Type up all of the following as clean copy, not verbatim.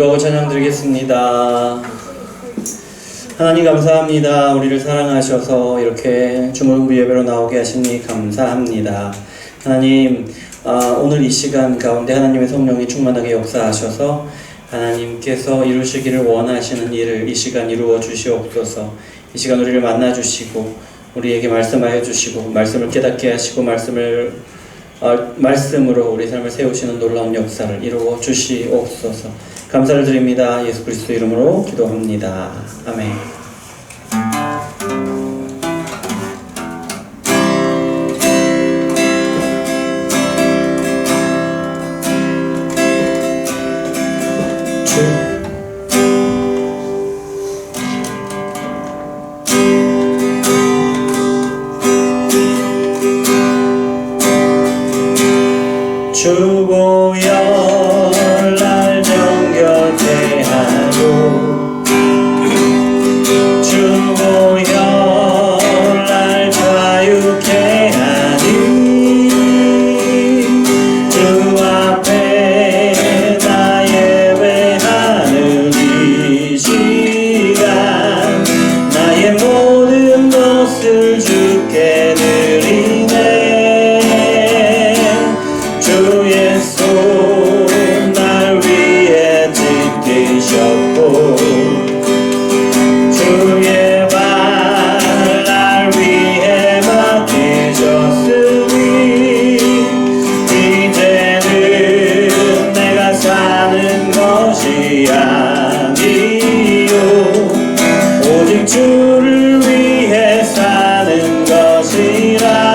기도하고 찬양 드리겠습니다. 하나님 감사합니다. 우리를 사랑하셔서 이렇게 주물흥부 예배로 나오게 하시니 감사합니다. 하나님, 오늘 이 시간 가운데 하나님의 성령이 충만하게 역사하셔서 하나님께서 이루시기를 원하시는 일을 이 시간 이루어 주시옵소서. 이 시간 우리를 만나 주시고 우리에게 말씀하여 주시고 말씀을 깨닫게 하시고 말씀으로 우리 삶을 세우시는 놀라운 역사를 이루어 주시옵소서. 감사를 드립니다. 예수 그리스도 이름으로 기도합니다. 아멘. 주보혈 날 정결케 하고 주보혈 날 자유케 하니 주 앞에 나 예배하는 이 시간 나의 모든 것을 주께 드리네. 주의 손 날 위에 지키셨고 주의 발 날 위에 맡기셨으니 이제는 내가 사는 것이 아니요 오직 주를 위해 사는 것이라.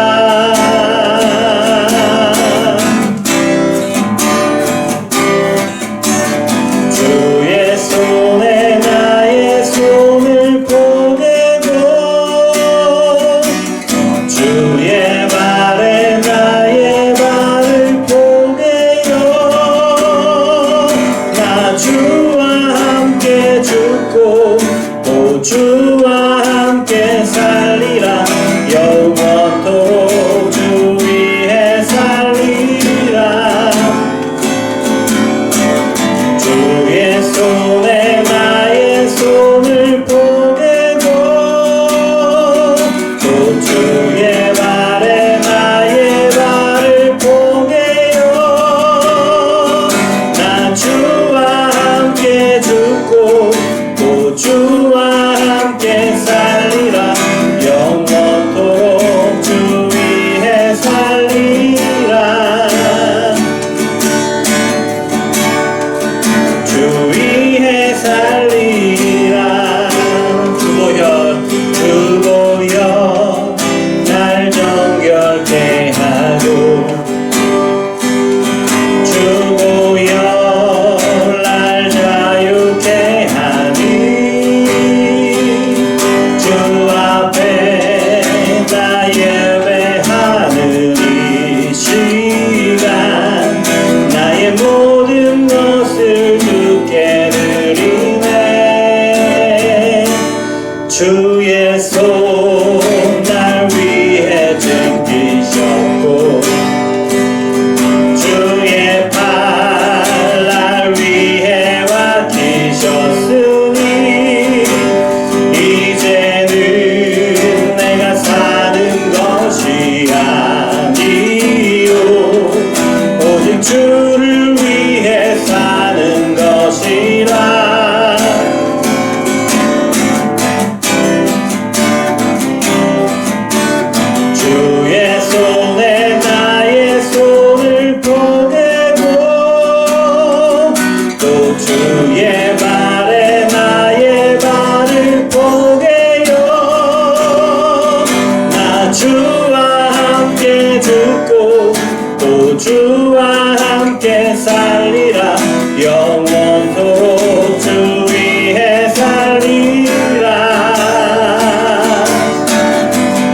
주와 함께 살리라 영원토록 주 위에 살리라. 주의 손에 나의 손을 보내고 또 주의 발에 나의 발을 보내요. 나 주와 함께 죽고 또 주와 함께 살리라 영원토록 주 위에 살리라. 주 위에 살리라. 주보혈 날 정결케 하고 주보혈 날 자유케 하니 주 앞에 나 예배하는 이 시간 나의 모든 것을 주께 드리네. 주의 손 날 위에 지키셨고 주의 발 날 위에 맡기셨으니 이제는 내가 사는 것이 아니요 오직 주를 위해 사는 것이라. 주의 손에 나의 손을 보내고 또 주의 발에 나의 발을 보내요. 나 주와 함께 죽고 또 주와 함께 살리라 영원토록 주 위에 살리라.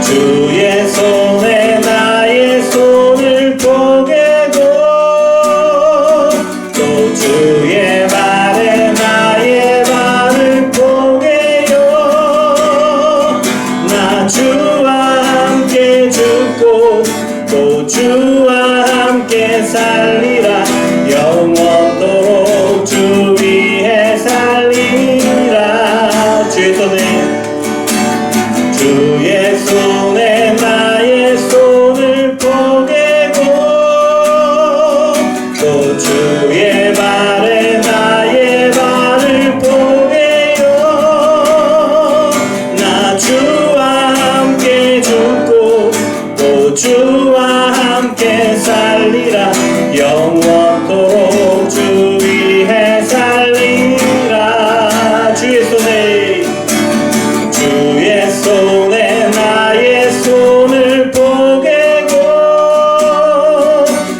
주의 손에 나의 손을 보내고 또 주의 발에 나의 발을 보내요. 나 주와 함께 죽고 또 주와 함께 살리라 영원토록 주 위에 손에 나의 손을 포개고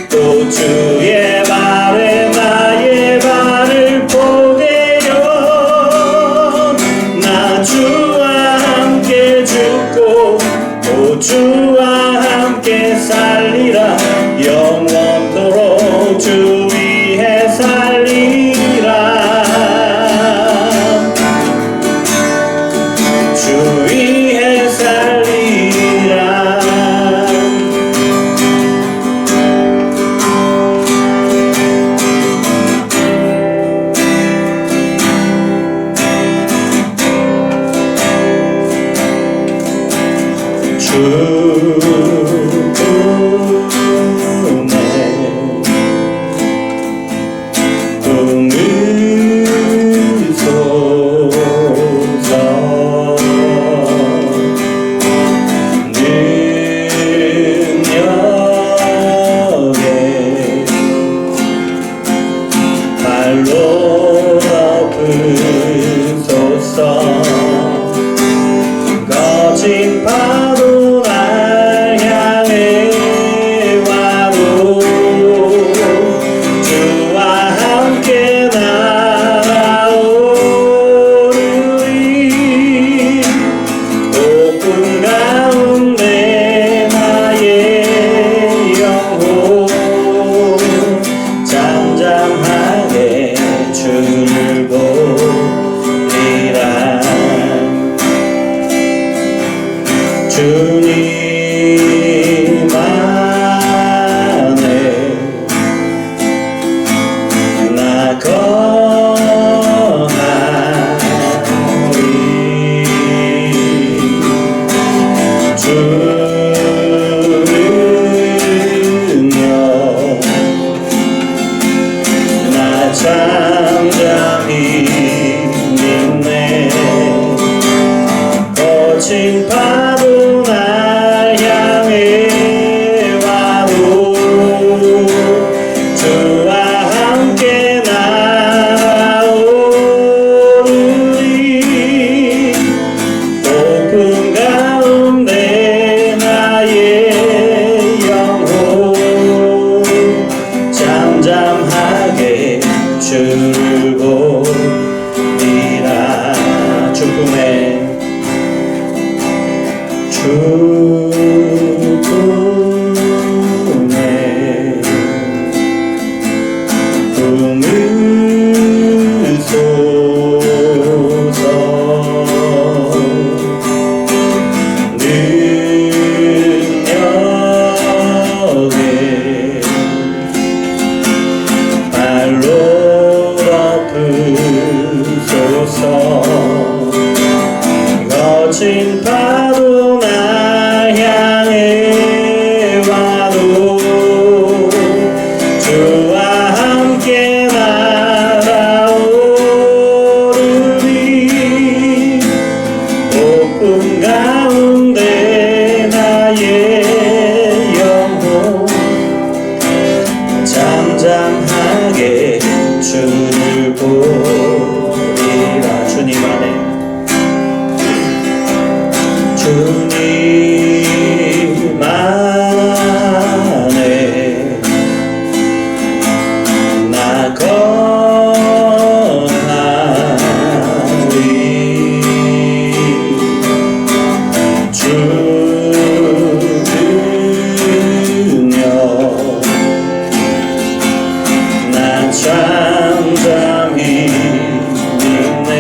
또 주의 발에 나의 발을 포개요. 나 주와 함께 죽고 또 주와 함께 살리라. 영원토록 주 위에 살리라. 주 위에 살리라. 발로 덮으소서. 거친 파도 날 향해 와도 주와 함께 날아오르리. 폭풍 가운데 나의 영혼 잠잠하게 주를 보리라. 주님 안에 나 거하리. 주는요 나 잠잠히 믿네. 거친 파도 날 향해 와도 주와 함께 날아오르리. 폭풍 가운데 나의 영혼 잠잠하게 주를 보리라. 죽음에 품으소서. 능력에 발로 덮으소서. 거친 파도 날 향해 와도 주와 함께 날아오르리. 폭풍 가운데 나의 영혼 잠잠하게 주를 보리라. 주님 안에 주님 안에 나 거하리. 주는요 나 잠잠히 믿네.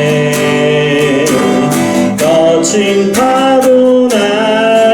거친 파도 날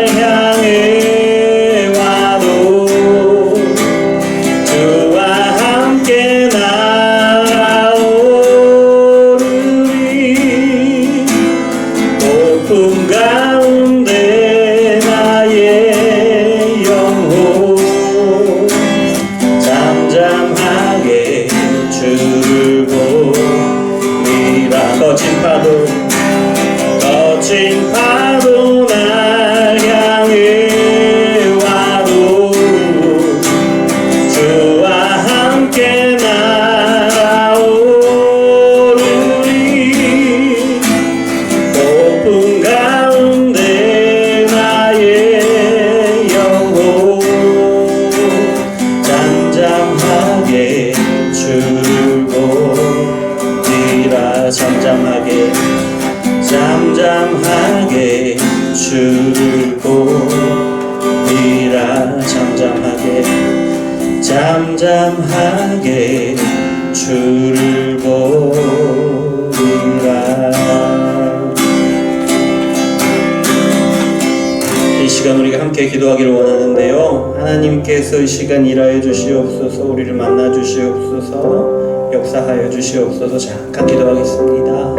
시간 우리가 함께 기도하기를 원하는데요. 하나님께서 이 시간 일하여 주시옵소서, 우리를 만나 주시옵소서, 역사하여 주시옵소서. 잠깐 기도하겠습니다.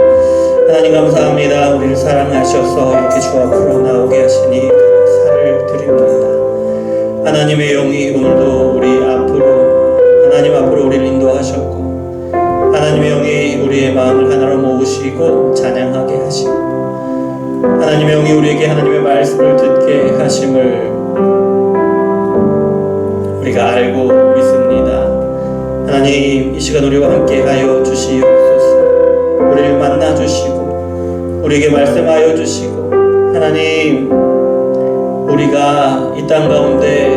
하나님 감사합니다. 우리를 사랑하셔서 이렇게 주 앞으로 나오게 하시니 감사를 드립니다. 하나님의 영이 오늘도 우리 앞으로, 하나님 앞으로 우리를 인도하셨고, 하나님의 영이 우리의 마음을 하나로 모으시고 찬양하게 하시고, 하나님의 영이 우리에게 하나님의 말씀을 듣게 하심을 우리가 알고 믿습니다. 하나님, 이 시간 우리와 함께 하여 주시옵소서. 우리를 만나 주시고 우리에게 말씀하여 주시고, 하나님, 우리가 이 땅 가운데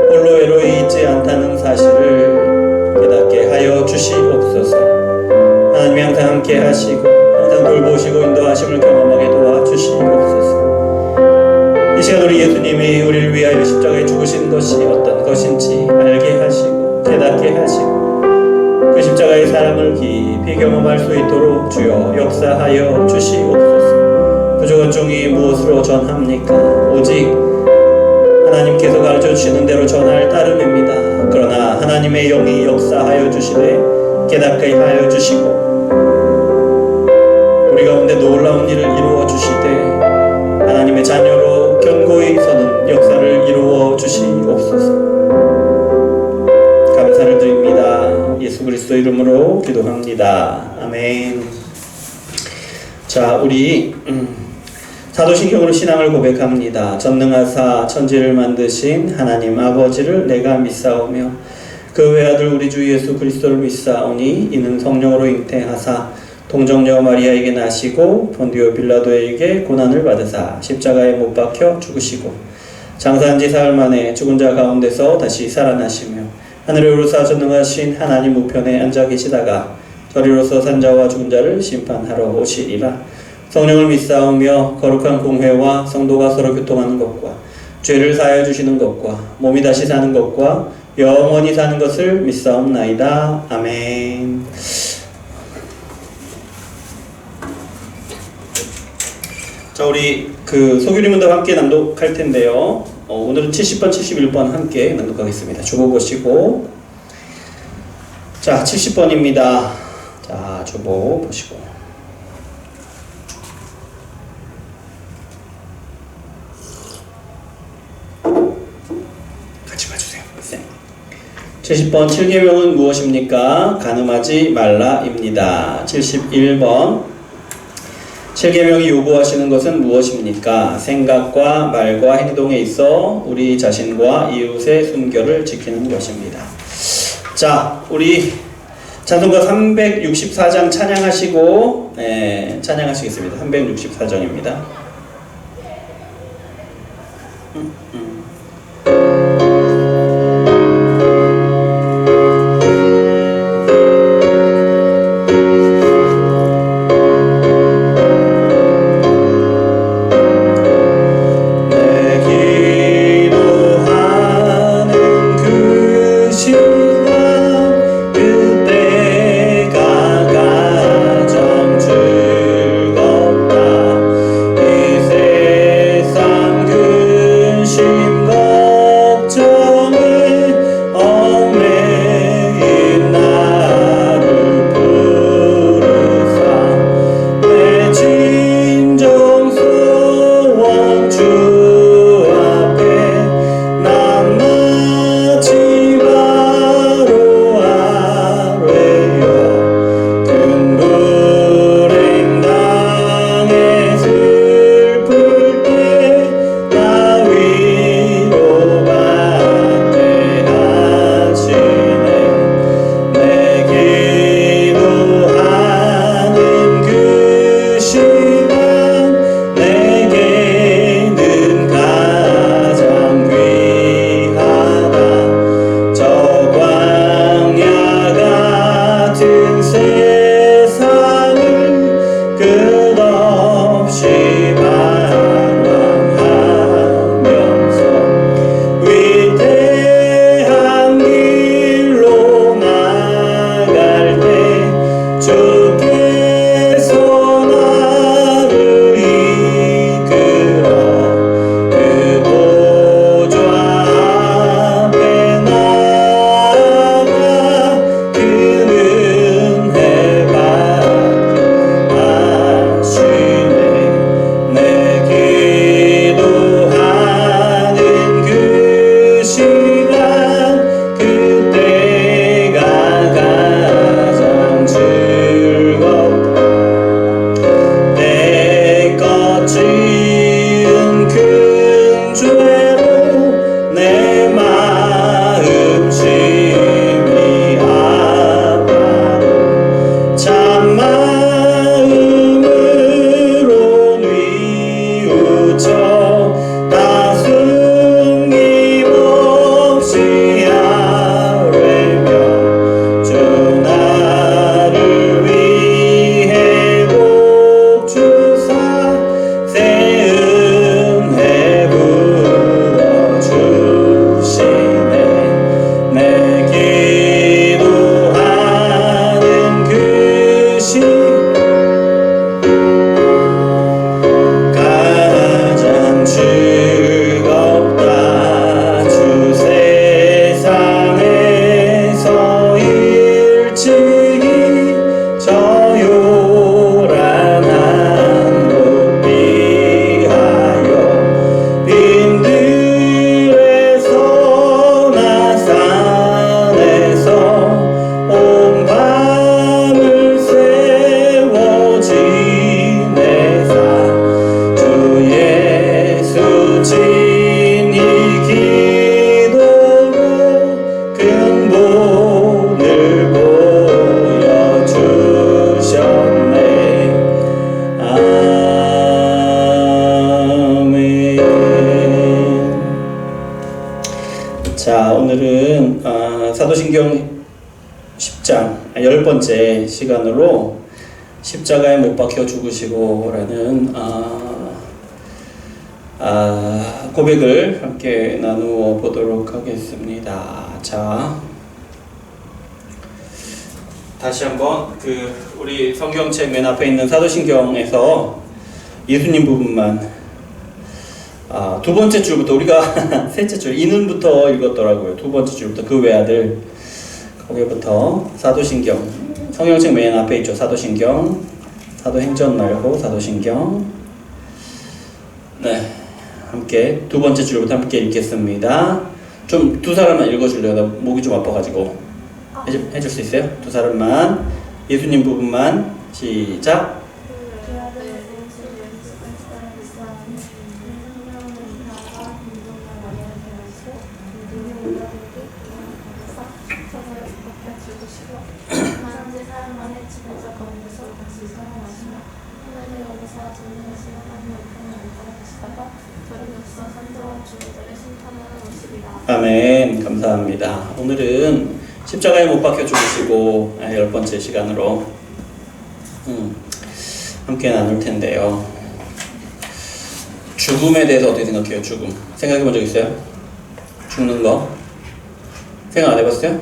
홀로 외로이 있지 않다는 사실을 깨닫게 하여 주시옵소서. 하나님이 항상 함께 하시고 항상 돌보시고 인도하심을 경험하게 도와주시옵소서. 이 시간 우리 예수님이 우리를 위하여 십자가에 죽으신 것이 어떤 것인지 알게 하시고 깨닫게 하시고 그 십자가의 사랑을 깊이 경험할 수 있도록 주여 역사하여 주시옵소서. 부족한 종이 무엇으로 전합니까? 오직 하나님께서 가르쳐 주시는 대로 전할 따름입니다. 그러나 하나님의 영이 역사하여 주시되 깨닫게 하여 주시고 우리 가운데 놀라운 일을 이루어 주시되 하나님의 자녀로 견고히 서는 역사를 이루어 주시옵소서. 감사를 드립니다. 예수 그리스도 이름으로 기도합니다. 아멘. 자, 우리 사도신경으로 신앙을 고백합니다. 전능하사 천지를 만드신 하나님 아버지를 내가 믿사오며 그 외아들 우리 주 예수 그리스도를 믿사오니 이는 성령으로 잉태하사 동정녀 마리아에게 나시고 본디오 빌라도에게 고난을 받으사 십자가에 못 박혀 죽으시고 장사한 지 사흘 만에 죽은 자 가운데서 다시 살아나시며 하늘에 오르사 전능하신 하나님 우편에 앉아 계시다가 저리로서 산자와 죽은 자를 심판하러 오시리라. 성령을 믿사오며 거룩한 공회와 성도가 서로 교통하는 것과 죄를 사하여 주시는 것과 몸이 다시 사는 것과 영원히 사는 것을 믿사옵나이다. 아멘. 자, 우리 그 소규리문답 함께 낭독할 텐데요. 오늘은 70번, 71번 함께 낭독하겠습니다. 주보 보시고. 자, 70번입니다. 자, 주보 보시고. 같이 봐주세요. 네. 70번 7계명은 무엇입니까? 간음하지 말라입니다. 71번 7계명이 요구하시는 것은 무엇입니까? 생각과 말과 행동에 있어 우리 자신과 이웃의 순결을 지키는 것입니다. 자, 우리 찬송가 364장 찬양하시고 찬양하시겠습니다. 364장입니다. 자, 오늘은 사도신경 10장 10번째 시간으로 십자가에 못 박혀 죽으시고 라는 고백을 함께 나누어 보도록 하겠습니다. 자, 다시 한번 우리 성경책 맨 앞에 있는 사도신경에서 예수님 부분만 두 번째 줄부터 우리가 셋째 줄 이는부터 읽었더라고요. 두 번째 줄부터 그 외아들 거기부터 사도신경 성경책 맨 앞에 있죠. 사도신경 사도행전 말고 사도신경 네 함께 두 번째 줄부터 함께 읽겠습니다. 좀 두 사람만 읽어줄래요? 나 목이 좀 아파가지고 해줄 수 있어요? 두 사람만 예수님 부분만 시작. 아멘. 감사합니다. 오늘은 십자가에 못 박혀 죽으시고 10번째 시간으로 함께 나눌 텐데요. 죽음에 대해서 어떻게 생각해요? 죽음 생각해 본 적 있어요? 죽는 거 생각 안 해봤어요?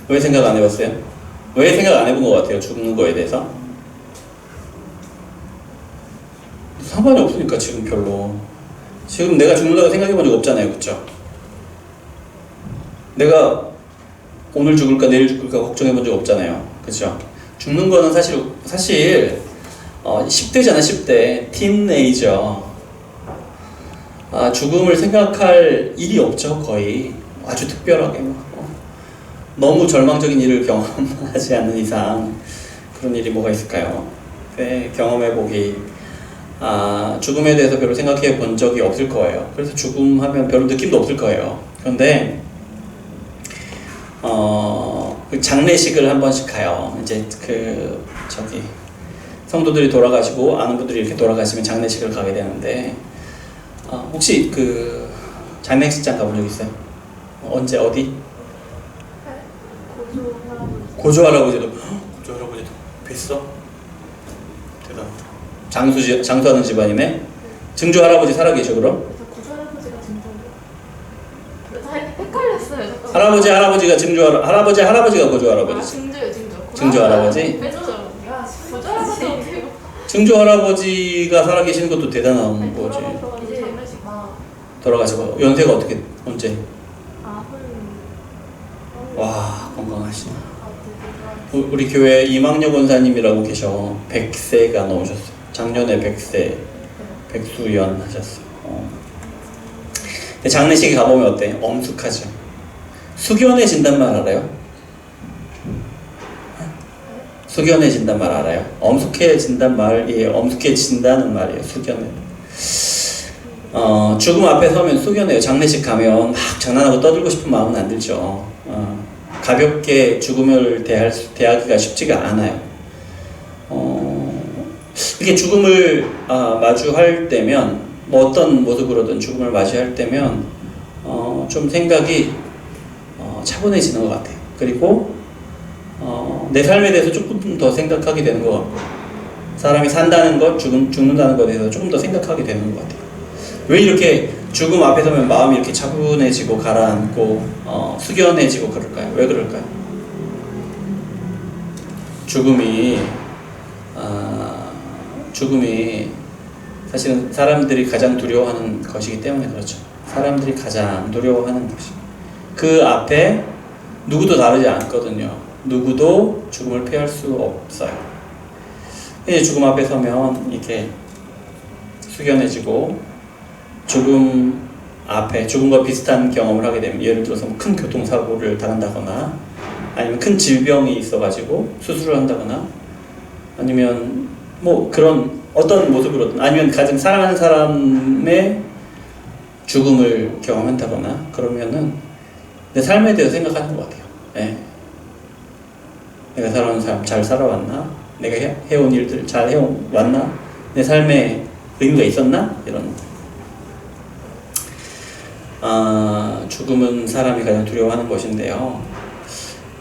왜 생각 안 해봤어요? 왜 생각 안 해본 것 같아요? 죽는 거에 대해서 상관이 없으니까 지금 별로. 지금 내가 죽는다고 생각해 본 적 없잖아요. 그쵸? 내가 오늘 죽을까 내일 죽을까 걱정해 본 적 없잖아요. 그쵸? 죽는 거는 사실 10대잖아. 10대 틴에이저. 죽음을 생각할 일이 없죠. 거의 아주 특별하게 너무 절망적인 일을 경험하지 않는 이상 그런 일이 뭐가 있을까요? 네, 경험해보기 죽음에 대해서 별로 생각해 본 적이 없을 거예요. 그래서 죽음 하면 별로 느낌도 없을 거예요. 그런데 장례식을 한 번씩 가요. 이제 성도들이 돌아가시고 아는 분들이 이렇게 돌아가시면 장례식을 가게 되는데 혹시 장례식장 가본 적 있어요? 언제 어디? 고조 할아버지도 뵀어? 대단하다. 장수하는 집안이네. 증조 할아버지 살아계셔 그럼? 고조 할아버지가 증조예요. 헷갈렸어요. 할아버지가 증조 할아버지가 고조 할아버지. 증조요. 증조 할아버지? 고조 할아버지. 증조 할아버지가 살아계시는 것도 대단한 거지. 이제 장례식 돌아가시고 연세가 언제? 와 건강하시나. 우리 교회 이망녀 권사님이라고 계셔. 100세가 넘으셨어요. 작년에 100세 백수연 하셨어요. 장례식에 가보면 어때? 엄숙하죠. 숙연해진단 말 알아요? 숙연해진단 말 알아요? 엄숙해진단 말이에요. 엄숙해진다는 말이에요. 숙연해. 죽음 앞에 서면 숙연해요. 장례식 가면 막 장난하고 떠들고 싶은 마음은 안 들죠. 가볍게 죽음을 대하기가 쉽지가 않아요. 이게 죽음을 마주할 때면 뭐 어떤 모습으로든 죽음을 맞이할 때면 좀 생각이 차분해지는 것 같아요. 그리고 내 삶에 대해서 조금 더 생각하게 되는 것 같고 사람이 산다는 것, 죽는다는 것에 대해서 조금 더 생각하게 되는 것 같아요. 왜 이렇게 죽음 앞에 서면 마음이 이렇게 차분해지고 가라앉고 숙연해지고 그럴까요? 왜 그럴까요? 죽음이 사실은 사람들이 가장 두려워하는 것이기 때문에 그렇죠. 사람들이 가장 두려워하는 것이 그 앞에 누구도 다르지 않거든요. 누구도 죽음을 피할 수 없어요. 이제 죽음 앞에 서면 이렇게 숙연해지고 죽음 앞에 죽음과 비슷한 경험을 하게 되면 예를 들어서 큰 교통사고를 당한다거나 아니면 큰 질병이 있어가지고 수술을 한다거나 아니면 뭐 그런 어떤 모습으로든 아니면 가장 사랑하는 사람의 죽음을 경험한다거나 그러면은 내 삶에 대해서 생각하는 것 같아요. 네. 내가 살아온 삶 잘 살아왔나? 내가 해온 일들 잘 해왔나? 내 삶에 의미가 있었나? 이런 죽음은 사람이 가장 두려워하는 것인데요.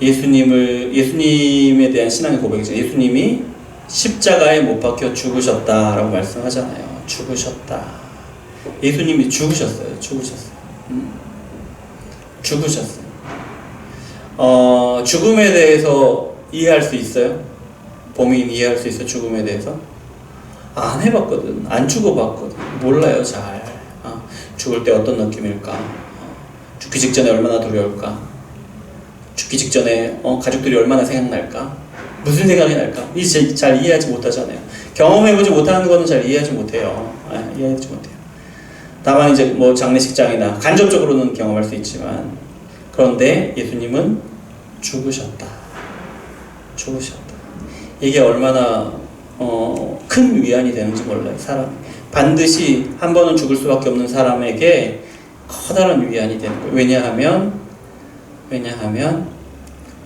예수님에 대한 신앙의 고백이죠. 예수님이 십자가에 못 박혀 죽으셨다라고 말씀하잖아요. 죽으셨다. 예수님이 죽으셨어요. 죽으셨어요. 죽음에 대해서 이해할 수 있어요? 범인 이해할 수 있어요? 죽음에 대해서? 안 해봤거든. 안 죽어봤거든. 몰라요, 잘. 죽을 때 어떤 느낌일까? 죽기 직전에 얼마나 두려울까? 죽기 직전에 가족들이 얼마나 생각날까? 무슨 생각이 날까? 이제 잘 이해하지 못하잖아요. 경험해보지 못하는 거는 잘 이해하지 못해요. 이해하지 못해요. 다만 이제 뭐 장례식장이나 간접적으로는 경험할 수 있지만, 그런데 예수님은 죽으셨다. 이게 얼마나 큰 위안이 되는지 몰라요. 사람 반드시 한 번은 죽을 수밖에 없는 사람에게 커다란 위안이 되는 거예요. 왜냐하면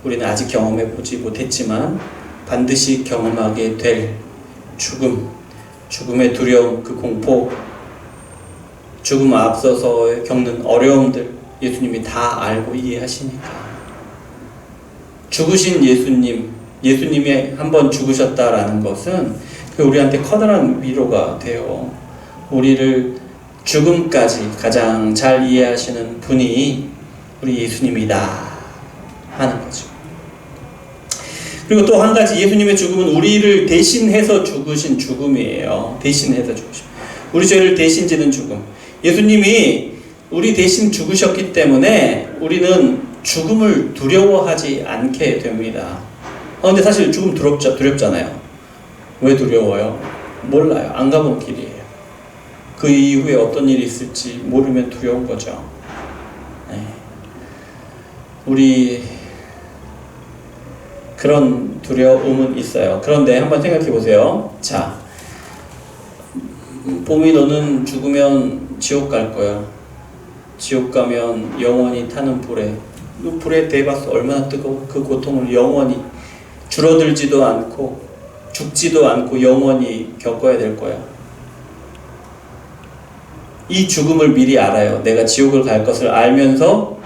우리는 아직 경험해보지 못했지만 반드시 경험하게 될 죽음의 두려움, 그 공포, 죽음 앞서서 겪는 어려움들 예수님이 다 알고 이해하시니까. 죽으신 예수님이 한번 죽으셨다라는 것은 우리한테 커다란 위로가 돼요. 우리를 죽음까지 가장 잘 이해하시는 분이 우리 예수님이다 하는 거죠. 그리고 또 한 가지, 예수님의 죽음은 우리를 대신해서 죽으신 죽음이에요. 대신해서 죽으심. 우리 죄를 대신 지는 죽음. 예수님이 우리 대신 죽으셨기 때문에 우리는 죽음을 두려워하지 않게 됩니다. 근데 사실 죽음 두렵잖아요. 왜 두려워요? 몰라요. 안 가본 길이에요. 그 이후에 어떤 일이 있을지 모르면 두려운 거죠. 네. 우리 그런 두려움은 있어요. 그런데 한번 생각해 보세요. 자, 봄이 너는 죽으면 지옥 갈 거야. 지옥 가면 영원히 타는 불에 대봤어. 얼마나 뜨거워. 그 고통을 영원히 줄어들지도 않고 죽지도 않고 영원히 겪어야 될 거야. 이 죽음을 미리 알아요. 내가 지옥을 갈 것을 알면서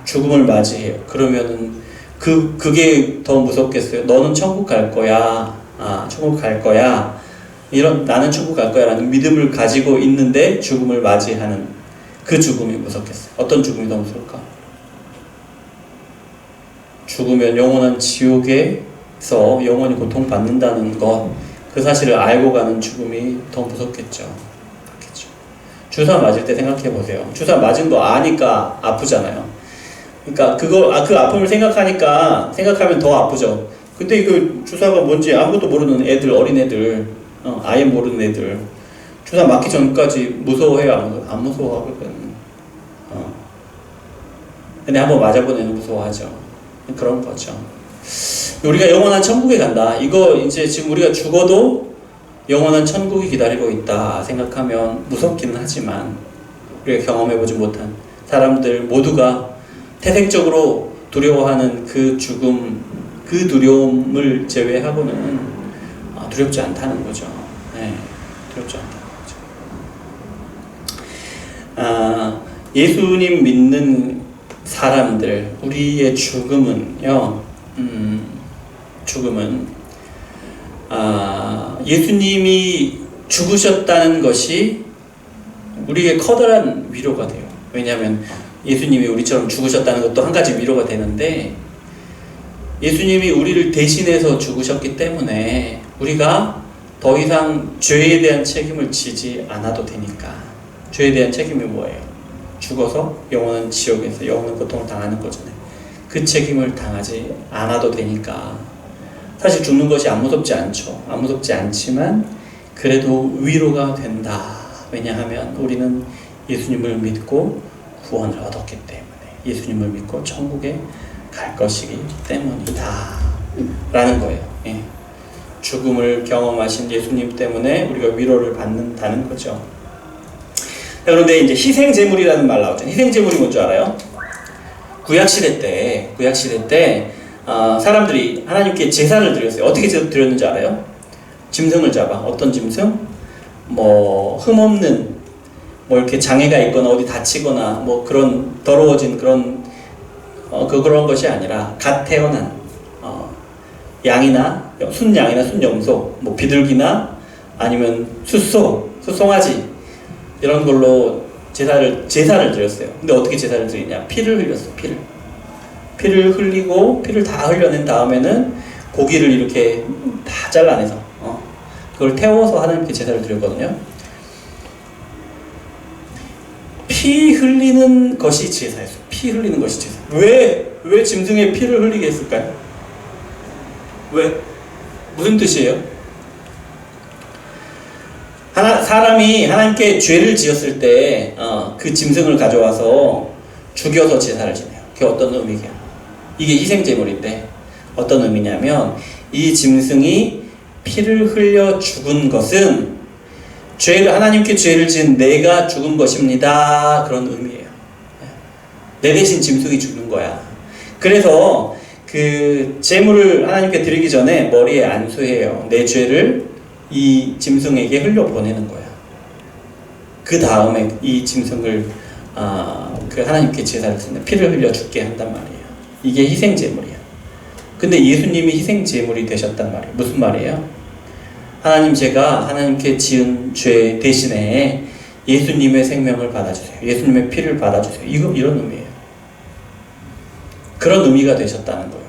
죽음을 맞이해요. 그러면은 그게 더 무섭겠어요. 너는 천국 갈 거야. 천국 갈 거야. 나는 천국 갈 거야 라는 믿음을 가지고 있는데 죽음을 맞이하는 그 죽음이 무섭겠어요. 어떤 죽음이 더 무서울까? 죽으면 영원한 지옥에서 영원히 고통받는다는 것, 그 사실을 알고 가는 죽음이 더 무섭겠죠. 그렇겠죠. 주사 맞을 때 생각해 보세요. 주사 맞은 거 아니까 아프잖아요. 그러니까 그 아픔을 생각하면 더 아프죠. 근데 그 주사가 뭔지 아무것도 모르는 애들, 어린애들, 아예 모르는 애들, 주사 맞기 전까지 무서워해요? 안 무서워하거든. 근데 한번 맞아본 애는 무서워하죠. 그런 거죠. 우리가 영원한 천국에 간다. 이거 이제 지금 우리가 죽어도 영원한 천국이 기다리고 있다 생각하면 무섭기는 하지만, 우리가 경험해보지 못한 사람들 모두가 태생적으로 두려워하는 그 죽음, 그 두려움을 제외하고는 두렵지 않다는 거죠. 네, 두렵지 않다는 거죠. 예수님 믿는 사람들, 우리의 죽음은요, 예수님이 죽으셨다는 것이 우리에게 커다란 위로가 돼요. 왜냐하면 예수님이 우리처럼 죽으셨다는 것도 한 가지 위로가 되는데, 예수님이 우리를 대신해서 죽으셨기 때문에 우리가 더 이상 죄에 대한 책임을 지지 않아도 되니까. 죄에 대한 책임이 뭐예요? 죽어서 영원한 지옥에서 영원한 고통을 당하는 거잖아요. 그 책임을 당하지 않아도 되니까. 사실 죽는 것이 안 무섭지 않죠. 안 무섭지 않지만 그래도 위로가 된다. 왜냐하면 우리는 예수님을 믿고 구원을 얻었기 때문에, 예수님을 믿고 천국에 갈 것이기 때문이다 라는 거예요. 예. 죽음을 경험하신 예수님 때문에 우리가 위로를 받는다는 거죠. 그런데 이제 희생제물이라는 말 나오죠. 희생제물이 뭔지 알아요? 구약시대 때 사람들이 하나님께 제사를 드렸어요. 어떻게 드렸는지 알아요? 짐승을 잡아. 어떤 짐승? 흠없는 뭐 이렇게 장애가 있거나 어디 다치거나 뭐 그런 더러워진 그런 그런 것이 아니라 갓 태어난 양이나 순양이나 순염소, 뭐 비둘기나 아니면 숫송아지 이런 걸로 제사를 드렸어요. 근데 어떻게 제사를 드리냐? 피를 흘렸어요. 피를 흘리고 피를 다 흘려낸 다음에는 고기를 이렇게 다 잘라내서 그걸 태워서 하나님께 제사를 드렸거든요. 피 흘리는 것이 제사였어요. 피 흘리는 것이 제사. 왜 짐승에 피를 흘리게 했을까요? 왜? 무슨 뜻이에요? 사람이 하나님께 죄를 지었을 때 그 짐승을 가져와서 죽여서 제사를 지내요. 그게 어떤 의미냐? 이게 희생제물인데 어떤 의미냐면 이 짐승이 피를 흘려 죽은 것은 하나님께 죄를 지은 내가 죽은 것입니다. 그런 의미예요. 내 대신 짐승이 죽는 거야. 그래서 그 제물을 하나님께 드리기 전에 머리에 안수해요. 내 죄를 이 짐승에게 흘려보내는 거야. 그 다음에 이 짐승을 그 하나님께 제사를 드리는 피를 흘려 죽게 한단 말이에요. 이게 희생제물이야. 근데 예수님이 희생제물이 되셨단 말이에요. 무슨 말이에요? 제가 하나님께 지은 죄 대신에 예수님의 생명을 받아주세요. 예수님의 피를 받아주세요. 이런 의미예요. 그런 의미가 되셨다는 거예요.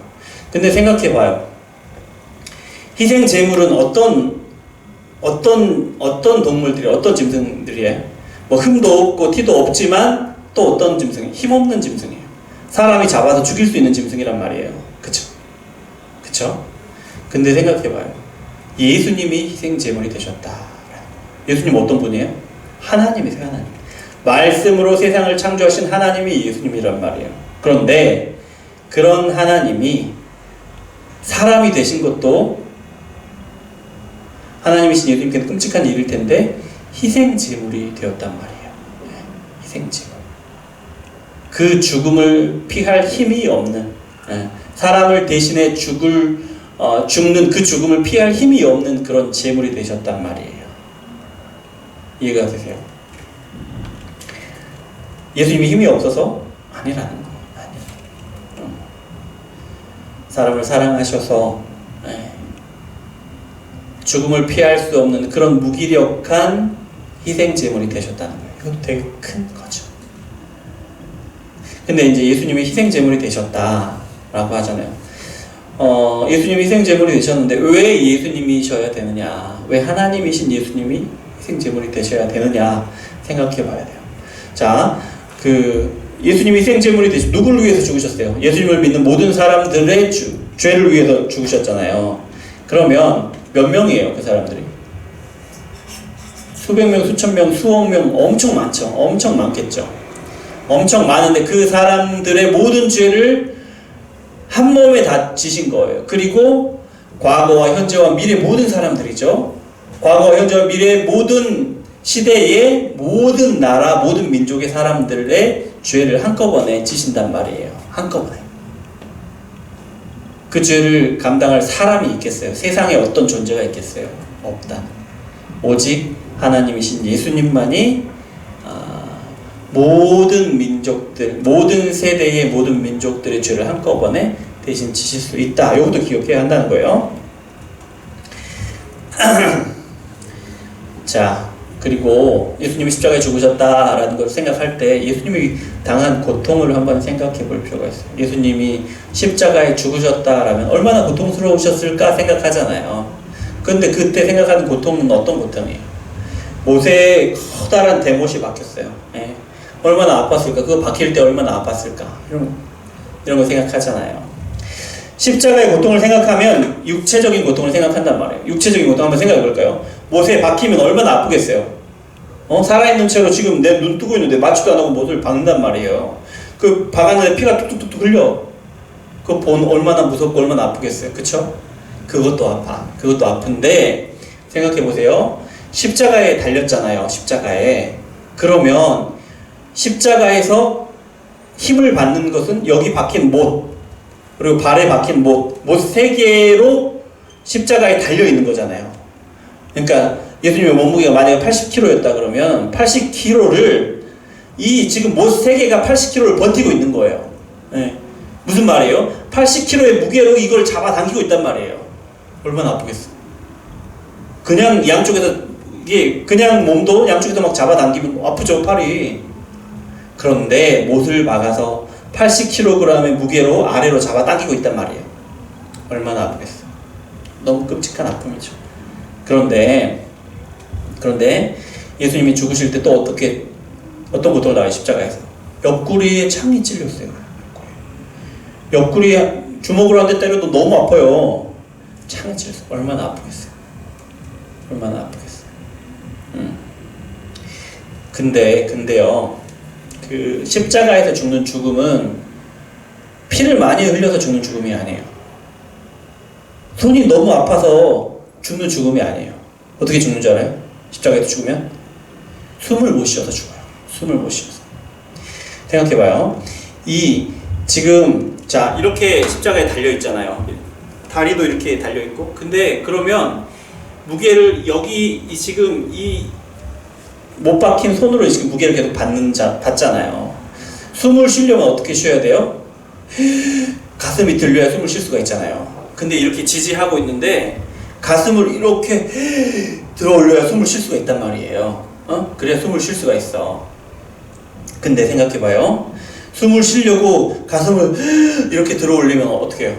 근데 생각해봐요. 희생제물은 어떤 동물들이, 어떤 짐승들이에요? 뭐 흠도 없고 티도 없지만 또 어떤 짐승이에요? 힘없는 짐승이에요. 사람이 잡아서 죽일 수 있는 짐승이란 말이에요. 그쵸? 근데 생각해봐요. 예수님이 희생제물이 되셨다. 예수님 어떤 분이에요? 하나님이세요. 하나님. 말씀으로 세상을 창조하신 하나님이 예수님이란 말이에요. 그런데 그런 하나님이 사람이 되신 것도 하나님이신 예수님께는 끔찍한 일일 텐데 희생제물이 되었단 말이에요. 희생제물. 그 죽음을 피할 힘이 없는, 사람을 대신해 죽는 그 죽음을 피할 힘이 없는 그런 제물이 되셨단 말이에요. 이해가 되세요? 예수님이 힘이 없어서 아니라는 거예요. 사람을 사랑하셔서 죽음을 피할 수 없는 그런 무기력한 희생제물이 되셨다는 거예요. 이건 되게 큰 거죠. 근데 이제 예수님이 희생제물이 되셨다라고 하잖아요. 예수님이 희생제물이 되셨는데 왜 예수님이셔야 되느냐? 왜 하나님이신 예수님이 희생제물이 되셔야 되느냐? 생각해 봐야 돼요. 자, 예수님이 희생제물이 되시 누구를 위해서 죽으셨어요? 예수님을 믿는 모든 사람들의 죄를 위해서 죽으셨잖아요. 그러면 몇 명이에요, 그 사람들이? 수백 명, 수천 명, 수억 명, 엄청 많죠. 엄청 많겠죠. 엄청 많은데 그 사람들의 모든 죄를 한 몸에 다 지신 거예요. 그리고 과거와 현재와 미래 모든 사람들이죠. 과거와 현재와 미래 모든 시대의 모든 나라, 모든 민족의 사람들의 죄를 한꺼번에 지신단 말이에요. 한꺼번에. 그 죄를 감당할 사람이 있겠어요? 세상에 어떤 존재가 있겠어요? 없다. 오직 하나님이신 예수님만이 모든 민족들, 모든 세대의 모든 민족들의 죄를 한꺼번에 대신 지실 수 있다. 이것도 기억해야 한다는 거예요. 자, 그리고 예수님이 십자가에 죽으셨다라는 걸 생각할 때 예수님이 당한 고통을 한번 생각해 볼 필요가 있어요. 예수님이 십자가에 죽으셨다라면 얼마나 고통스러우셨을까 생각하잖아요. 그런데 그때 생각하는 고통은 어떤 고통이에요? 못에 커다란 대못이 박혔어요. 얼마나 아팠을까? 그거 박힐 때 얼마나 아팠을까? 이런 거 생각하잖아요. 십자가의 고통을 생각하면 육체적인 고통을 생각한단 말이에요. 육체적인 고통 한번 생각해 볼까요? 못에 박히면 얼마나 아프겠어요? 살아있는 채로 지금 내 눈 뜨고 있는데 맞지도 안 하고 못을 박는단 말이에요. 그 박았는데 피가 뚝뚝뚝 흘려. 그거 얼마나 무섭고 얼마나 아프겠어요. 그쵸? 그것도 아파. 그것도 아픈데 생각해 보세요. 십자가에 달렸잖아요. 십자가에. 그러면 십자가에서 힘을 받는 것은 여기 박힌 못, 그리고 발에 박힌 못 3개로 십자가에 달려있는 거잖아요. 그러니까 예수님의 몸무게가 만약에 80kg였다 그러면 80kg를 이 지금 못 세 개가 80kg를 버티고 있는 거예요. 네. 무슨 말이에요? 80kg의 무게로 이걸 잡아당기고 있단 말이에요. 얼마나 아프겠어. 그냥 양쪽에서 이게 그냥 몸도 양쪽에서 막 잡아당기면 아프죠, 팔이. 그런데 못을 박아서 80kg의 무게로 아래로 잡아당기고 있단 말이에요. 얼마나 아프겠어. 너무 끔찍한 아픔이죠. 그런데 예수님이 죽으실 때 또 어떤 고통을 당해요? 십자가에서 옆구리에 창이 찔렸어요. 옆구리에 주먹으로 한 대 때려도 너무 아파요. 창이 찔렸어요. 얼마나 아프겠어요. 얼마나 아프겠어요. 근데요, 그 십자가에서 죽는 죽음은 피를 많이 흘려서 죽는 죽음이 아니에요. 손이 너무 아파서 죽는 죽음이 아니에요. 어떻게 죽는 줄 알아요? 십자가에서 죽으면 숨을 못 쉬어서 죽어요. 숨을 못 쉬어서. 생각해봐요. 지금 자 이렇게 십자가에 달려 있잖아요. 다리도 이렇게 달려 있고. 근데 그러면 무게를 지금 못 박힌 손으로 지금 무게를 계속 받잖아요. 숨을 쉬려면 어떻게 쉬어야 돼요? 가슴이 들려야 숨을 쉴 수가 있잖아요. 근데 이렇게 지지하고 있는데 가슴을 이렇게 들어 올려야 숨을 쉴 수가 있단 말이에요. 그래야 숨을 쉴 수가 있어. 근데 생각해봐요. 숨을 쉬려고 가슴을 이렇게 들어 올리면 어떻게 해요?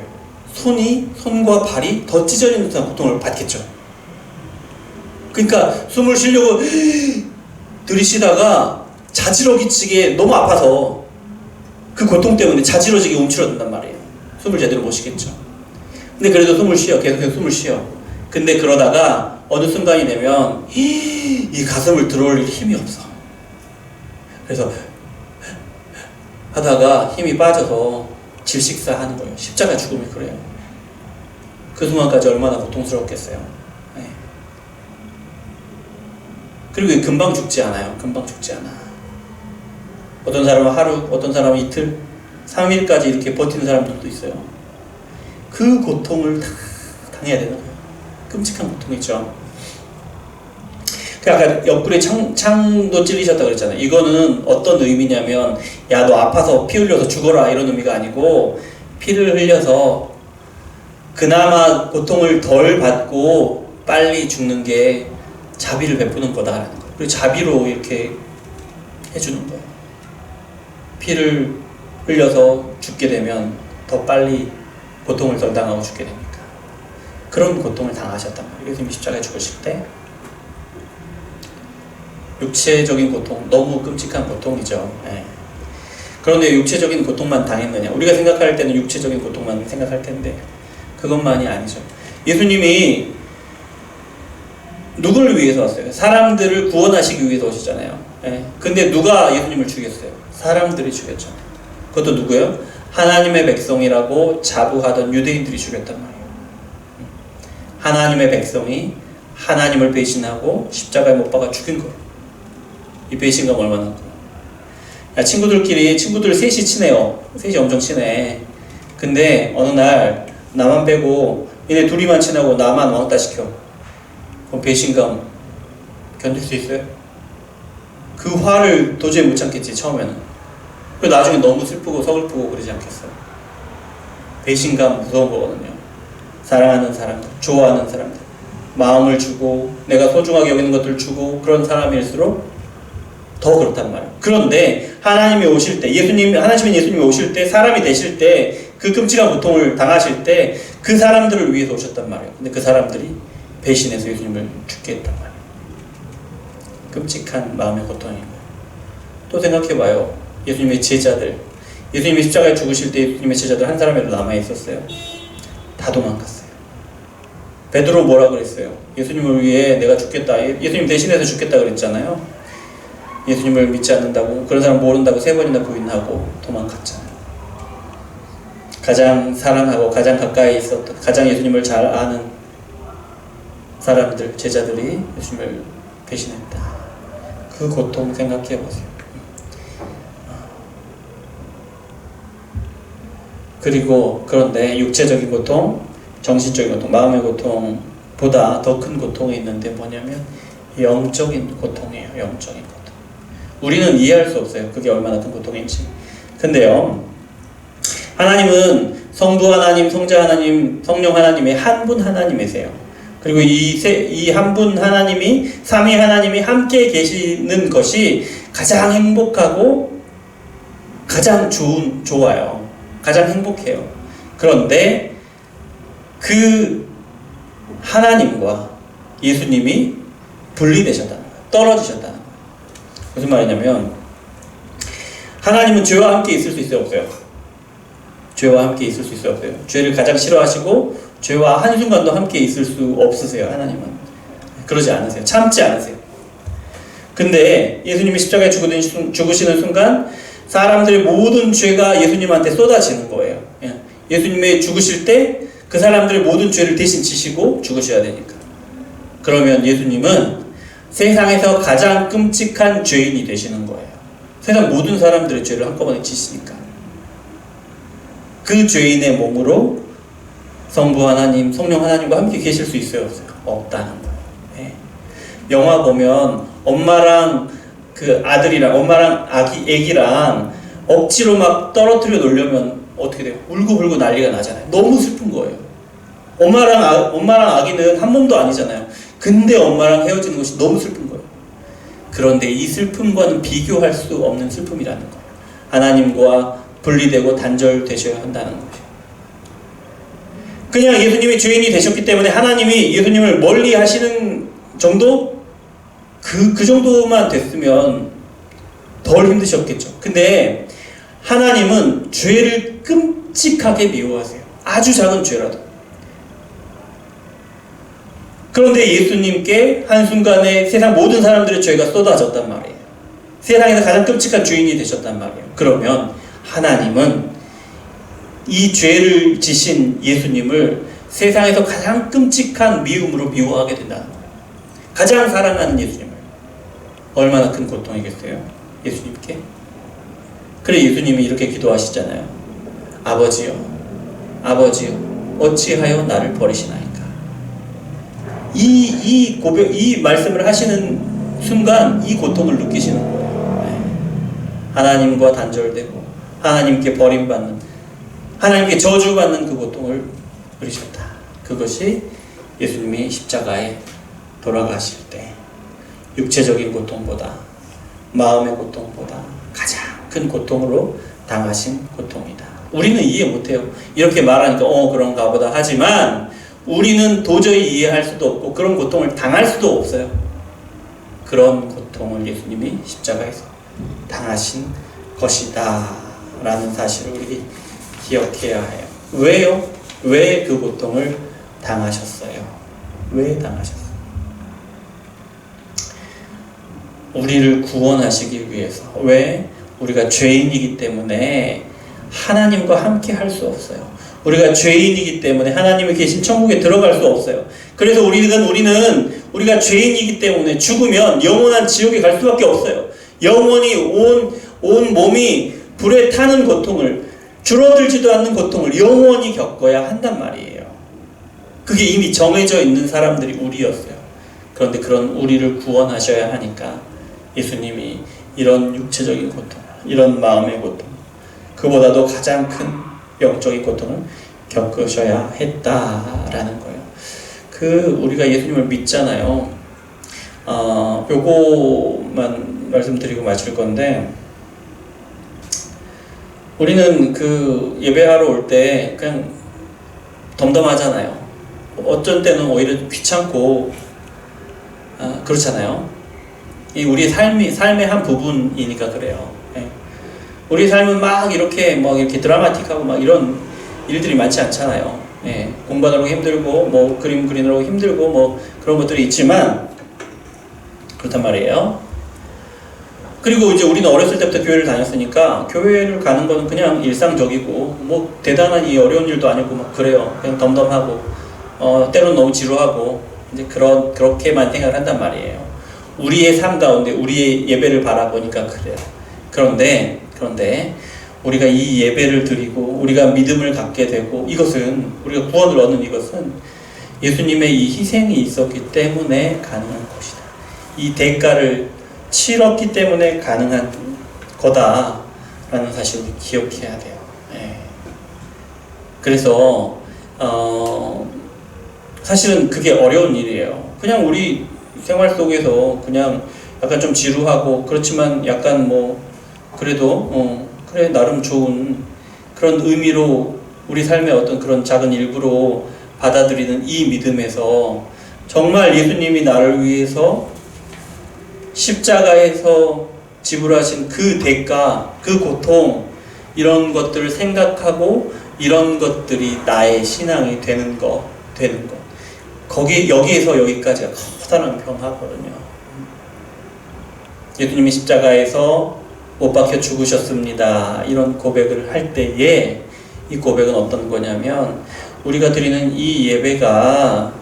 손과 발이 더 찢어지는 듯한 고통을 받겠죠. 그러니까 숨을 쉬려고 들이쉬다가 자지러지게 너무 아파서 그 고통 때문에 자지러지게 움츠러든단 말이에요. 숨을 제대로 못 쉬겠죠. 근데 그래도 숨을 쉬어. 계속해서 숨을 쉬어. 근데 그러다가 어느 순간이 되면 이 가슴을 들어올릴 힘이 없어. 그래서 하다가 힘이 빠져서 질식사하는 거예요. 십자가 죽음이 그래요. 그 순간까지 얼마나 고통스럽겠어요. 네. 그리고 금방 죽지 않아요. 금방 죽지 않아. 어떤 사람은 하루, 어떤 사람은 이틀, 3일까지 이렇게 버티는 사람들도 있어요. 그 고통을 다 당해야 되는 거예요. 끔찍한 고통이죠. 아까 옆구리에 창도 찔리셨다 그랬잖아요. 이거는 어떤 의미냐면, 야, 너 아파서 피 흘려서 죽어라 이런 의미가 아니고, 피를 흘려서 그나마 고통을 덜 받고 빨리 죽는 게 자비를 베푸는 거다라는 거예요. 그리고 자비로 이렇게 해주는 거예요. 피를 흘려서 죽게 되면 더 빨리 고통을 덜 당하고 죽게 됩니까? 그런 고통을 당하셨단 말이에요. 예수님이 십자가에 죽으실 때. 육체적인 고통, 너무 끔찍한 고통이죠. 네. 그런데 육체적인 고통만 당했느냐? 우리가 생각할 때는 육체적인 고통만 생각할 텐데 그것만이 아니죠. 예수님이 누구를 위해서 왔어요? 사람들을 구원하시기 위해서 오셨잖아요. 네. 근데 누가 예수님을 죽였어요? 사람들이 죽였죠. 그것도 누구예요? 하나님의 백성이라고 자부하던 유대인들이 죽였단 말이에요. 하나님의 백성이 하나님을 배신하고 십자가에 못 박아 죽인 거예요. 이 배신감 얼마나 큰 거예요. 야, 친구들 셋이 친해요. 셋이 엄청 친해. 근데 어느 날 나만 빼고 얘네 둘이만 친하고 나만 왕따 시켜. 그럼 배신감 견딜 수 있어요? 그 화를 도저히 못 참겠지, 처음에는. 그리고 나중에 너무 슬프고 서글프고 그러지 않겠어요? 배신감 무서운 거거든요. 사랑하는 사람들, 좋아하는 사람들, 마음을 주고 내가 소중하게 여기는 것들을 주고 그런 사람일수록 더 그렇단 말이에요. 그런데 하나님이 오실 때, 하나님인 예수님이 오실 때, 사람이 되실 때, 그 끔찍한 고통을 당하실 때 그 사람들을 위해서 오셨단 말이에요. 근데 그 사람들이 배신해서 예수님을 죽게 했단 말이에요. 끔찍한 마음의 고통인 거예요. 또 생각해봐요. 예수님의 제자들, 예수님이 십자가에 죽으실 때 예수님의 제자들 한 사람이라도 남아있었어요? 다 도망갔어요. 베드로 뭐라 그랬어요? 예수님을 위해 내가 죽겠다, 예수님 대신해서 죽겠다 그랬잖아요. 예수님을 믿지 않는다고, 그런 사람 모른다고 3번이나 부인하고 도망갔잖아요. 가장 사랑하고 가장 가까이 있었던, 가장 예수님을 잘 아는 사람들, 제자들이 예수님을 배신했다. 그 고통 생각해보세요. 그리고 그런데 육체적인 고통, 정신적인 고통, 마음의 고통보다 더 큰 고통이 있는데 뭐냐면 영적인 고통이에요. 영적인 고통. 우리는 이해할 수 없어요. 그게 얼마나 큰 고통인지. 근데요, 하나님은 성부 하나님, 성자 하나님, 성령 하나님의 한 분 하나님이세요. 그리고 이 한 분 하나님이, 삼위 하나님이 함께 계시는 것이 가장 행복하고 가장 좋아요. 가장 행복해요. 그런데 그 하나님과 예수님이 분리되셨다는 거예요. 떨어지셨다는 거예요. 무슨 말이냐면, 하나님은 죄와 함께 있을 수 있어요, 없어요? 죄와 함께 있을 수 있어요, 없어요? 죄를 가장 싫어하시고 죄와 한순간도 함께 있을 수 없으세요, 하나님은. 그러지 않으세요. 참지 않으세요. 근데 예수님이 십자가에 죽으시는 순간 사람들의 모든 죄가 예수님한테 쏟아지는 거예요. 예수님이 죽으실 때 그 사람들의 모든 죄를 대신 지시고 죽으셔야 되니까. 그러면 예수님은 세상에서 가장 끔찍한 죄인이 되시는 거예요. 세상 모든 사람들의 죄를 한꺼번에 지시니까. 그 죄인의 몸으로 성부 하나님, 성령 하나님과 함께 계실 수 있어요, 없어요? 없다는 거예요. 네. 영화 보면 엄마랑 그 아들이랑, 엄마랑 애기랑 억지로 막 떨어뜨려 놓으려면 어떻게 돼요? 울고불고 난리가 나잖아요. 너무 슬픈 거예요. 엄마랑 아기는 한 몸도 아니잖아요. 근데 엄마랑 헤어지는 것이 너무 슬픈 거예요. 그런데 이 슬픔과는 비교할 수 없는 슬픔이라는 거예요. 하나님과 분리되고 단절되셔야 한다는 거죠. 그냥 예수님이 죄인이 되셨기 때문에 하나님이 예수님을 멀리 하시는 정도? 그 정도만 됐으면 덜 힘드셨겠죠. 근데 하나님은 죄를 끔찍하게 미워하세요. 아주 작은 죄라도. 그런데 예수님께 한순간에 세상 모든 사람들의 죄가 쏟아졌단 말이에요. 세상에서 가장 끔찍한 죄인이 되셨단 말이에요. 그러면 하나님은 이 죄를 지신 예수님을 세상에서 가장 끔찍한 미움으로 미워하게 된다는 거예요. 가장 사랑하는 예수님을. 얼마나 큰 고통이겠어요? 예수님께. 그래 예수님이 이렇게 기도하시잖아요. 아버지요, 아버지요, 어찌하여 나를 버리시나이까. 이 말씀을 하시는 순간 이 고통을 느끼시는 거예요. 네. 하나님과 단절되고 하나님께 버림받는, 하나님께 저주받는 그 고통을 누리셨다. 그것이 예수님이 십자가에 돌아가실 때 육체적인 고통보다, 마음의 고통보다 가장 큰 고통으로 당하신 고통이다. 우리는 이해 못해요. 이렇게 말하니까 그런가 보다 하지만 우리는 도저히 이해할 수도 없고 그런 고통을 당할 수도 없어요. 그런 고통을 예수님이 십자가에서 당하신 것이다 라는 사실을 우리 기억해야 해요. 왜요? 왜 그 고통을 당하셨어요? 왜 당하셨어요? 우리를 구원하시기 위해서. 왜? 우리가 죄인이기 때문에 하나님과 함께 할 수 없어요. 우리가 죄인이기 때문에 하나님이 계신 천국에 들어갈 수 없어요. 그래서 우리가 죄인이기 때문에 죽으면 영원한 지옥에 갈 수밖에 없어요. 영원히 온 몸이 불에 타는 고통을, 줄어들지도 않는 고통을 영원히 겪어야 한단 말이에요. 그게 이미 정해져 있는 사람들이 우리였어요. 그런데 그런 우리를 구원하셔야 하니까 예수님이 이런 육체적인 고통, 이런 마음의 고통, 그보다도 가장 큰 영적인 고통을 겪으셔야 했다라는 거예요. 우리가 예수님을 믿잖아요. 요거만 말씀드리고 마칠 건데, 우리는 예배하러 올 때 그냥 덤덤하잖아요. 어쩐 때는 오히려 귀찮고, 그렇잖아요. 이 우리의 삶의 한 부분이니까 그래요. 예. 우리 삶은 막 이렇게 드라마틱하고 막 이런 일들이 많지 않잖아요. 예. 공부하느라고 힘들고, 그림 그리느라고 힘들고, 그런 것들이 있지만, 그렇단 말이에요. 그리고 이제 우리는 어렸을 때부터 교회를 다녔으니까, 교회를 가는 거는 그냥 일상적이고, 대단한 어려운 일도 아니고, 그래요. 그냥 덤덤하고, 때로는 너무 지루하고, 이제 그렇게만 생각을 한단 말이에요. 우리의 삶 가운데 우리의 예배를 바라보니까 그래요. 그런데 우리가 이 예배를 드리고 우리가 믿음을 갖게 되고 이것은, 우리가 구원을 얻는 이것은 예수님의 이 희생이 있었기 때문에 가능한 것이다. 이 대가를 치렀기 때문에 가능한 거다라는 사실을 기억해야 돼요. 예. 그래서 사실은 그게 어려운 일이에요. 그냥 우리 생활 속에서 그냥 약간 좀 지루하고 그렇지만 약간 뭐 그래도 그래 나름 좋은 그런 의미로 우리 삶의 어떤 그런 작은 일부로 받아들이는 이 믿음에서 정말 예수님이 나를 위해서 십자가에서 지불하신 그 대가, 그 고통 이런 것들을 생각하고 이런 것들이 나의 신앙이 되는 거. 여기에서 여기까지가 커다란 변화거든요. 예수님이 십자가에서 못 박혀 죽으셨습니다. 이런 고백을 할 때에 이 고백은 어떤 거냐면 우리가 드리는 이 예배가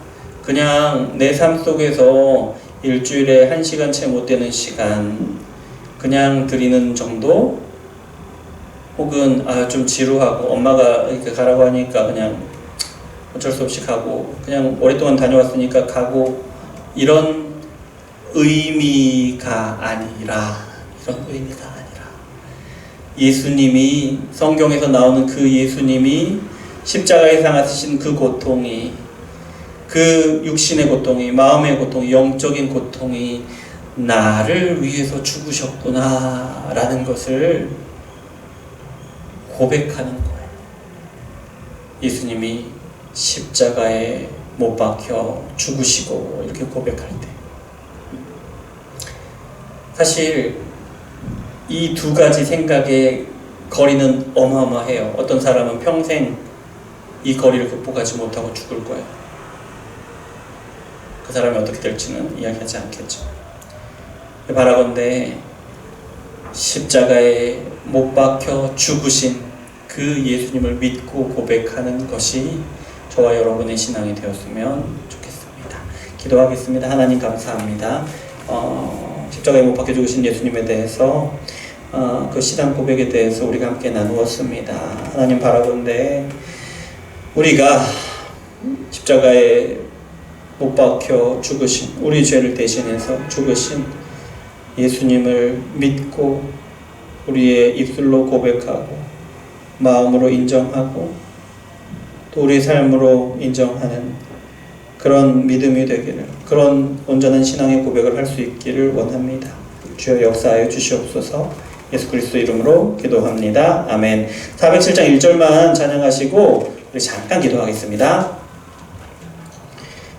그냥 내 삶 속에서 일주일에 1시간 채 못 되는 시간 그냥 드리는 정도 혹은 좀 지루하고 엄마가 이렇게 가라고 하니까 그냥 어쩔 수 없이 가고 그냥 오랫동안 다녀왔으니까 가고 이런 의미가 아니라 예수님이 성경에서 나오는 그 예수님이 십자가에 상하신 그 고통이 그 육신의 고통이 마음의 고통이 영적인 고통이 나를 위해서 죽으셨구나 라는 것을 고백하는 거예요. 예수님이 십자가에 못 박혀 죽으시고 이렇게 고백할 때 사실 이 두 가지 생각의 거리는 어마어마해요. 어떤 사람은 평생 이 거리를 극복하지 못하고 죽을 거예요. 그 사람이 어떻게 될지는 이야기하지 않겠죠. 바라건대 십자가에 못 박혀 죽으신 그 예수님을 믿고 고백하는 것이 저와 여러분의 신앙이 되었으면 좋겠습니다. 기도하겠습니다. 하나님 감사합니다. 십자가에 못 박혀 죽으신 예수님에 대해서 그 신앙 고백에 대해서 우리가 함께 나누었습니다. 하나님 바라건대 우리가 십자가에 못 박혀 죽으신 우리 죄를 대신해서 죽으신 예수님을 믿고 우리의 입술로 고백하고 마음으로 인정하고 또 우리의 삶으로 인정하는 그런 믿음이 되기를 그런 온전한 신앙의 고백을 할 수 있기를 원합니다. 주여 역사하여 주시옵소서. 예수 그리스도 이름으로 기도합니다. 아멘. 407장 1절만 찬양하시고 우리 잠깐 기도하겠습니다.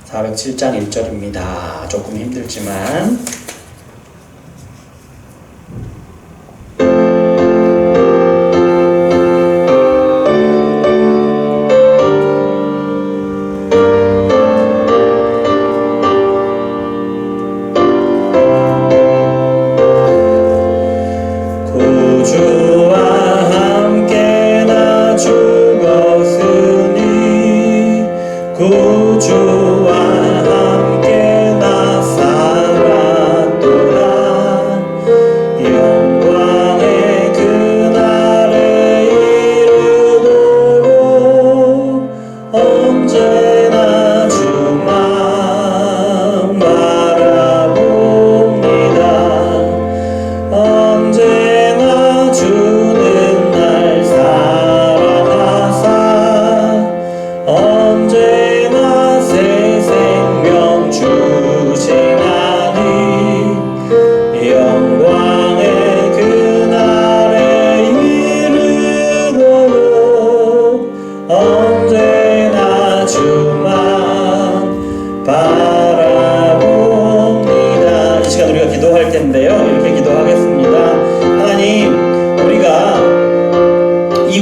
407장 1절입니다. 조금 힘들지만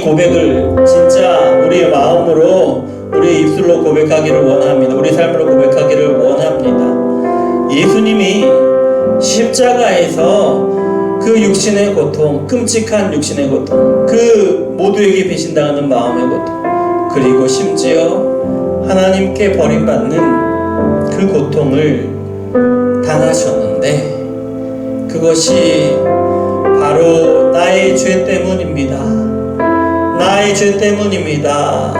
고백을 진짜 우리의 마음으로 우리의 입술로 고백하기를 원합니다. 우리 삶으로 고백하기를 원합니다. 예수님이 십자가에서 그 육신의 고통, 끔찍한 육신의 고통, 그 모두에게 배신당하는 마음의 고통, 그리고 심지어 하나님께 버림받는 그 고통을 당하셨는데 그것이 바로 나의 죄 때문입니다. 나의 죄 때문입니다.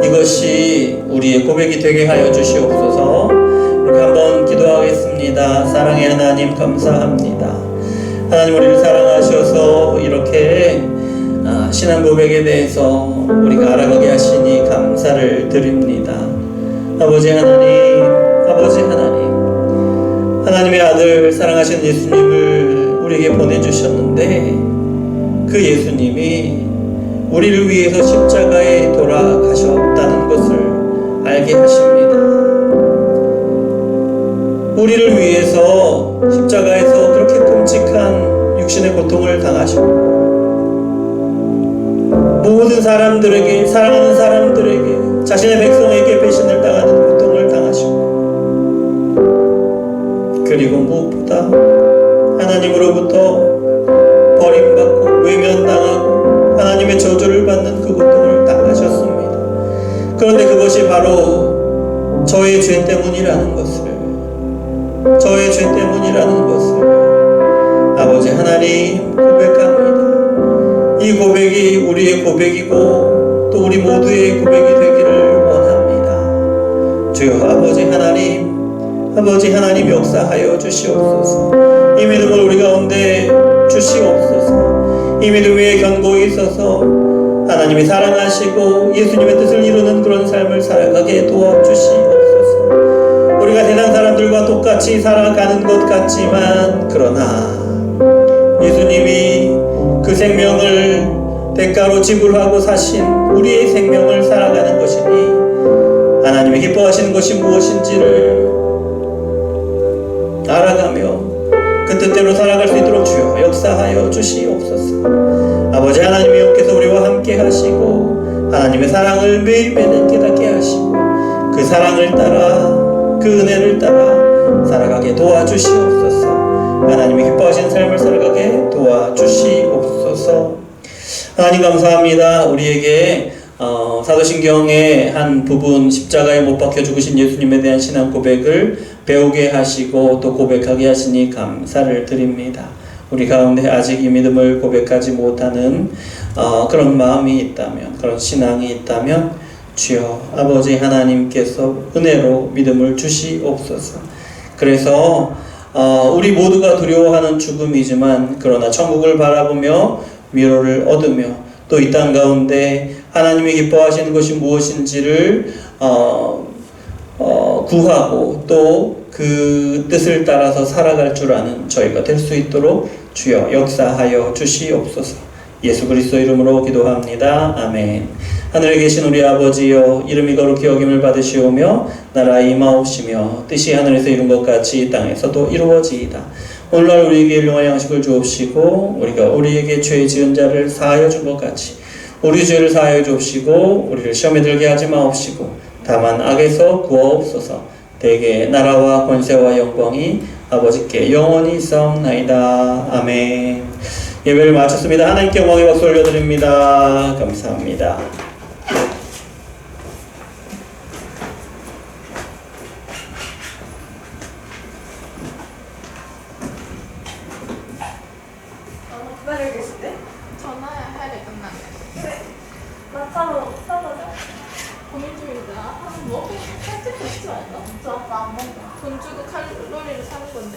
이것이 우리의 고백이 되게 하여 주시옵소서. 이렇게 한번 기도하겠습니다. 감사합니다. 사랑의 하나님 감사합니다. 하나님 우리를 사랑하셔서 이렇게 신앙 고백에 대해서 우리가 알아가게 하시니 감사를 드립니다. 아버지 하나님, 아버지 하나님, 하나님의 아들 사랑하시는 예수님을 우리에게 보내주셨는데 그 예수님이 우리를 위해서 십자가에 돌아가셨다는 것을 알게 하십니다. 우리를 위해서 십자가에서 그렇게 끔찍한 육신의 고통을 당하셨고 모든 사람들에게, 사랑하는 사람들에게, 자신의 백성에게 배신을 당하는 고통을 당하셨고 그리고 무엇보다 하나님으로부터 버림받고 외면당하고 하나님의 저주를 받는 그 고통을 당하셨습니다. 그런데 그것이 바로 저의 죄 때문이라는 것을, 저의 죄 때문이라는 것을 아버지 하나님 고백합니다. 이 고백이 우리의 고백이고 또 우리 모두의 고백이 되기를 원합니다. 주여 아버지 하나님, 아버지 하나님 역사하여 주시옵소서. 이 믿음을 우리 가운데 주시옵소서. 이 믿음 위에 견고히 있어서 하나님이 사랑하시고 예수님의 뜻을 이루는 그런 삶을 살아가게 도와주시옵소서. 우리가 세상 사람들과 똑같이 살아가는 것 같지만 그러나 예수님이 그 생명을 대가로 지불하고 사신 우리의 생명을 살아가는 것이니 하나님이 기뻐하시는 것이 무엇인지를 알아가며 그 뜻대로 살아갈 수 있도록 주여 역사하여 주시옵소서. 아버지 하나님이 옆에서 우리와 함께 하시고 하나님의 사랑을 매일매일 깨닫게 하시고 그 사랑을 따라 그 은혜를 따라 살아가게 도와주시옵소서. 하나님이 기뻐하시는 삶을 살아가게 도와주시옵소서. 하나님 감사합니다. 우리에게 사도신경의 한 부분 십자가에 못 박혀 죽으신 예수님에 대한 신앙 고백을 배우게 하시고 또 고백하게 하시니 감사를 드립니다. 우리 가운데 아직 이 믿음을 고백하지 못하는 그런 마음이 있다면, 그런 신앙이 있다면 주여 아버지 하나님께서 은혜로 믿음을 주시옵소서. 그래서 우리 모두가 두려워하는 죽음이지만 그러나 천국을 바라보며 위로를 얻으며 또 이 땅 가운데 하나님이 기뻐하시는 것이 무엇인지를 구하고 또 그 뜻을 따라서 살아갈 줄 아는 저희가 될 수 있도록 주여 역사하여 주시옵소서. 예수 그리스도 이름으로 기도합니다. 아멘. 하늘에 계신 우리 아버지여, 이름이 거룩히 여김을 받으시오며 나라에 임하옵시며 뜻이 하늘에서 이룬 것 같이 이 땅에서도 이루어지이다. 오늘날 우리에게 일용할 양식을 주옵시고 우리가 우리에게 죄 지은 자를 사하여 준 것 같이 우리 죄를 사하여 주옵시고 우리를 시험에 들게 하지 마옵시고 다만 악에서 구하옵소서. 대개 나라와 권세와 영광이 아버지께 영원히 있사옵나이다. 아멘. 예배를 마쳤습니다. 하나님께 영광의 박수 올려드립니다. 감사합니다. 기다리고 계신데? 전화해야 돼, 끝나면. 그래. 나 사보자. 고민 중인데, 한번 먹고 살짝 먹지 말까? 저 아빠 안 먹어. 돈 주고 칼로리를 사는 건데.